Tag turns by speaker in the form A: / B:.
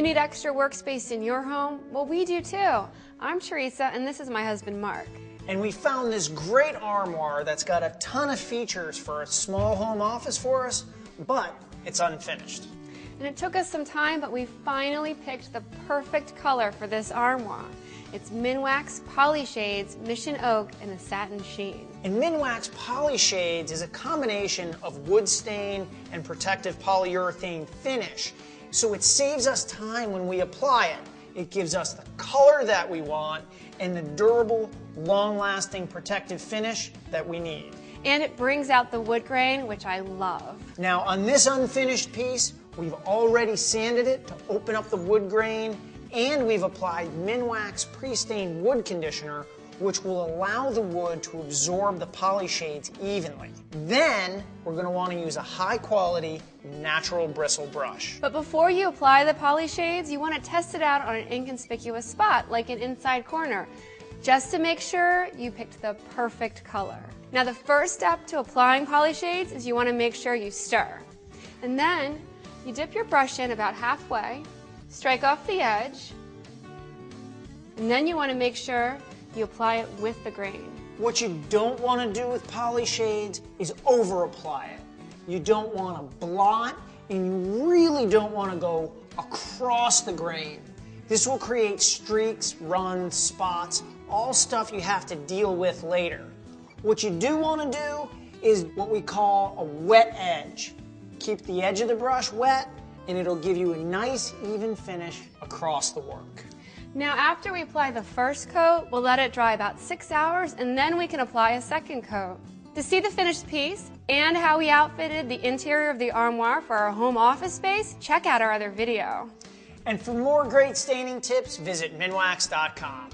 A: need extra workspace in your home? Well, we do too. I'm Teresa, and this is my husband, Mark.
B: And we found this great armoire that's got a ton of features for a small home office for us, but it's unfinished.
A: And it took us some time, but we finally picked the perfect color for this armoire. It's Minwax Poly Shades, Mission Oak, and a satin sheen.
B: And Minwax Poly Shades is a combination of wood stain and protective polyurethane finish. So it saves us time when we apply it. It gives us the color that we want and the durable, long-lasting protective finish that we need.
A: And it brings out the wood grain, which I love.
B: Now on this unfinished piece, we've already sanded it to open up the wood grain, and we've applied Minwax pre-stained wood conditioner, which will allow the wood to absorb the poly shades evenly. Then we're going to want to use a high-quality natural bristle brush.
A: But before you apply the poly shades, you want to test it out on an inconspicuous spot, like an inside corner, just to make sure you picked the perfect color. Now the first step to applying poly shades is you want to make sure you stir. And then you dip your brush in about halfway, strike off the edge, and then you want to make sure you apply it with the grain.
B: What you don't want to do with poly shades is over-apply it. You don't want to blot, and you really don't want to go across the grain. This will create streaks, runs, spots, all stuff you have to deal with later. What you do want to do is what we call a wet edge. Keep the edge of the brush wet, and it'll give you a nice, even finish across the work.
A: Now after we apply the first coat, we'll let it dry about 6 hours, and then we can apply a second coat. To see the finished piece and how we outfitted the interior of the armoire for our home office space, check out our other video.
B: And for more great staining tips, visit minwax.com.